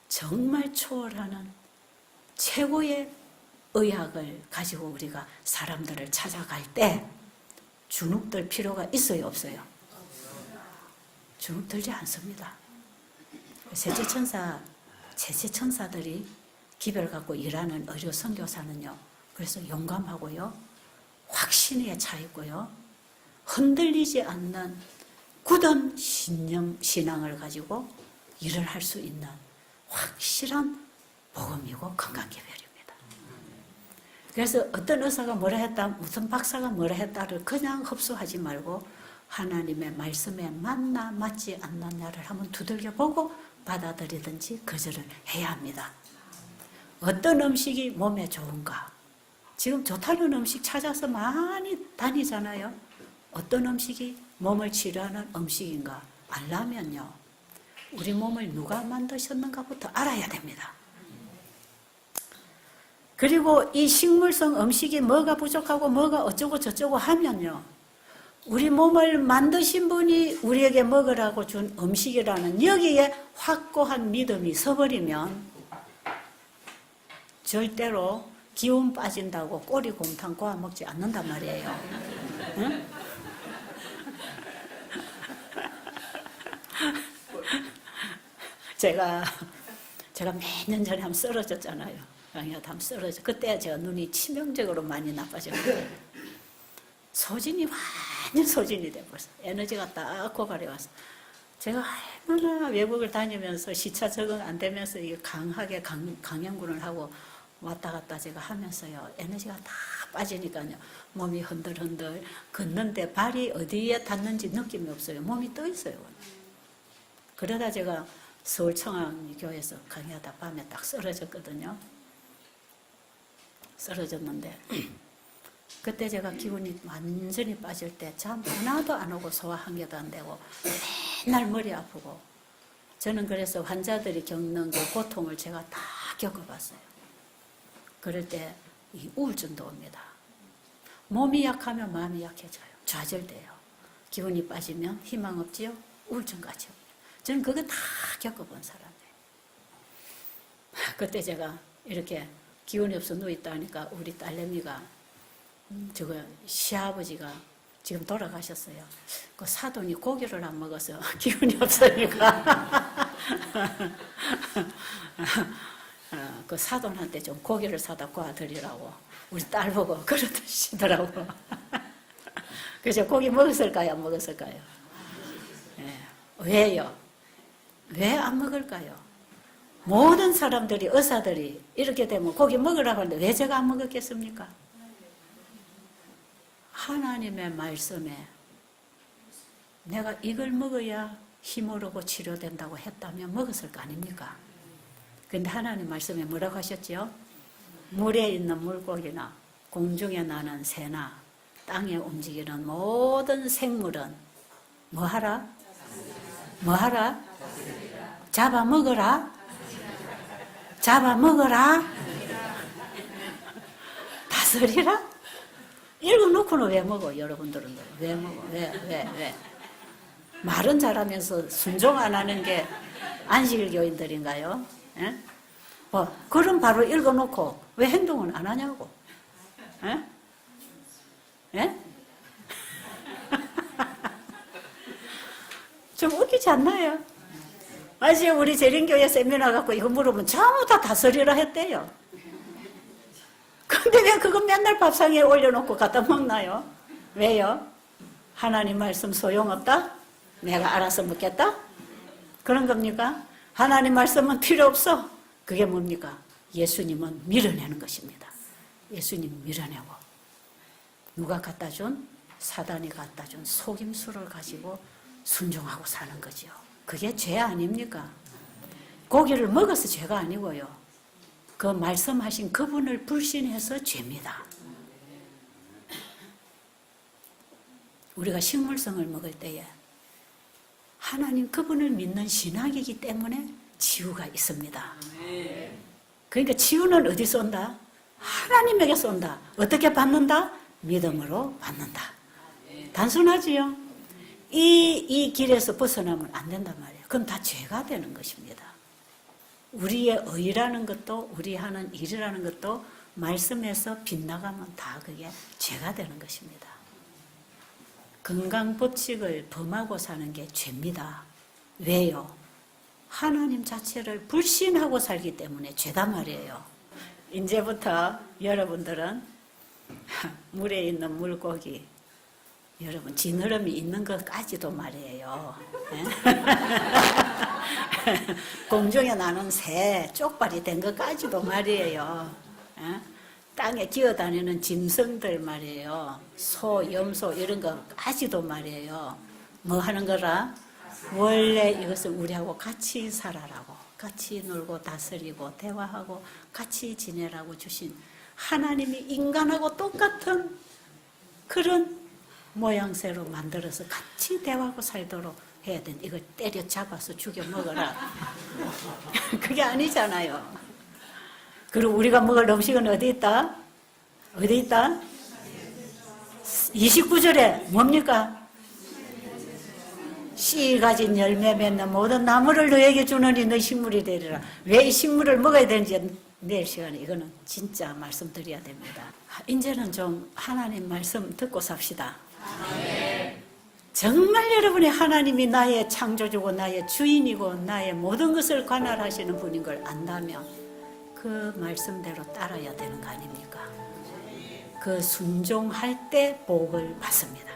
정말 초월하는 최고의 의학을 가지고 우리가 사람들을 찾아갈 때 주눅들 필요가 있어요, 없어요? 주눅들지 않습니다. 셋째 천사들이 기별 갖고 일하는 의료 선교사는요, 그래서 용감하고요, 확신에 차 있고요, 흔들리지 않는 굳은 신앙을 가지고 일을 할 수 있는 확실한 복음이고 건강기별입니다. 그래서 어떤 의사가 뭐라 했다, 무슨 박사가 뭐라 했다를 그냥 흡수하지 말고 하나님의 말씀에 맞나 맞지 않느냐를 한번 두들겨 보고 받아들이든지 거절을 해야 합니다. 어떤 음식이 몸에 좋은가? 지금 좋다는 음식 찾아서 많이 다니잖아요. 어떤 음식이 몸을 치료하는 음식인가 알려면요, 우리 몸을 누가 만드셨는가부터 알아야 됩니다. 그리고 이 식물성 음식이 뭐가 부족하고 뭐가 어쩌고 저쩌고 하면요, 우리 몸을 만드신 분이 우리에게 먹으라고 준 음식이라는 여기에 확고한 믿음이 서버리면 절대로 기운 빠진다고 꼬리곰탕 구워 먹지 않는단 말이에요. 응? 제가 몇 년 전에 한번 쓰러졌잖아요. 한번 쓰러져. 그때 제가 눈이 치명적으로 많이 나빠졌어요. 소진이 완전 소진이 돼버렸어. 에너지가 딱 고갈해 왔어. 제가 얼마나 외국을 다니면서 시차 적응 안 되면서 강하게 강연군을 하고 왔다 갔다 제가 하면서요, 에너지가 다 빠지니까요, 몸이 흔들흔들 걷는데 발이 어디에 닿는지 느낌이 없어요. 몸이 떠 있어요. 그러다 제가 서울 청암교회에서 강의하다 밤에 딱 쓰러졌거든요. 쓰러졌는데 그때 제가 기운이 완전히 빠질 때 잠 하나도 안 오고 소화 한 개도 안 되고 맨날 머리 아프고, 저는 그래서 환자들이 겪는 그 고통을 제가 다 겪어봤어요. 그럴 때 이 우울증도 옵니다. 몸이 약하면 마음이 약해져요. 좌절돼요. 기운이 빠지면 희망 없지요? 우울증까지 옵니다. 저는 그거 다 겪어본 사람이에요. 그때 제가 이렇게 기운이 없어 누워있다 하니까 우리 딸내미가 저거 시아버지가 지금 돌아가셨어요. 그 사돈이 고기를 안 먹어서 기운이 없으니까 그 사돈한테 좀 고기를 사다 구워드리라고 우리 딸 보고 그러시더라고. 그래서 고기 먹었을까요? 안 먹었을까요? 네. 왜요? 왜 안 먹을까요? 모든 사람들이, 의사들이 이렇게 되면 고기 먹으라고 하는데 왜 제가 안 먹었겠습니까? 하나님의 말씀에 내가 이걸 먹어야 힘을 얻고 치료된다고 했다면 먹었을 거 아닙니까? 근데 하나님 말씀에 뭐라고 하셨죠? 물에 있는 물고기나 공중에 나는 새나 땅에 움직이는 모든 생물은 뭐하라? 뭐하라? 잡아먹어라? 잡아먹어라? 다스리라? 읽어놓고는 왜 먹어? 여러분들은 왜 먹어? 왜? 말은 잘하면서 순종 안 하는 게 안식일교인들인가요? 예? 그럼 바로 읽어놓고 왜 행동은 안 하냐고? 예? 예? 좀 웃기지 않나요? 아직 우리 재림교회 세미나 갖고 이거 물으면 전부 다 다스리라 했대요. 근데 왜 그거 맨날 밥상에 올려놓고 갖다 먹나요? 왜요? 하나님 말씀 소용없다? 내가 알아서 먹겠다? 그런 겁니까? 하나님 말씀은 필요 없어. 그게 뭡니까? 예수님은 밀어내는 것입니다. 예수님 밀어내고 누가 갖다 준? 사단이 갖다 준 속임수를 가지고 순종하고 사는 거죠. 그게 죄 아닙니까? 고기를 먹어서 죄가 아니고요. 그 말씀하신 그분을 불신해서 죄입니다. 우리가 식물성을 먹을 때에 하나님 그분을 믿는 신학이기 때문에 치유가 있습니다. 그러니까 치유는 어디서 온다? 하나님에게서 온다. 어떻게 받는다? 믿음으로 받는다. 단순하지요? 이 길에서 벗어나면 안 된단 말이에요. 그럼 다 죄가 되는 것입니다. 우리의 의라는 것도 우리 하는 일이라는 것도 말씀에서 빗나가면 다 그게 죄가 되는 것입니다. 건강법칙을 범하고 사는 게 죄입니다. 왜요? 하나님 자체를 불신하고 살기 때문에 죄다 말이에요. 이제부터 여러분들은 물에 있는 물고기, 여러분 지느러미 있는 것까지도 말이에요. 공중에 나는 새, 쪽발이 된 것까지도 말이에요. 땅에 기어다니는 짐승들 말이에요. 소, 염소 이런 것까지도 말이에요. 뭐 하는 거라? 원래 이것을 우리하고 같이 살아라고, 같이 놀고 다스리고 대화하고 같이 지내라고 주신 하나님이 인간하고 똑같은 그런 모양새로 만들어서 같이 대화하고 살도록 해야 된다. 이걸 때려잡아서 죽여 먹어라. 그게 아니잖아요. 그리고 우리가 먹을 음식은 어디 있다? 어디 있다? 29절에 뭡니까? 씨 가진 열매 맺는 모든 나무를 너에게 주느니 너 식물이 되리라. 왜 이 식물을 먹어야 되는지 내일 시간에 이거는 진짜 말씀드려야 됩니다. 이제는 좀 하나님 말씀 듣고 삽시다. 정말 여러분이 하나님이 나의 창조주고 나의 주인이고 나의 모든 것을 관할하시는 분인 걸 안다면 그 말씀대로 따라야 되는 거 아닙니까? 그 순종할 때 복을 받습니다.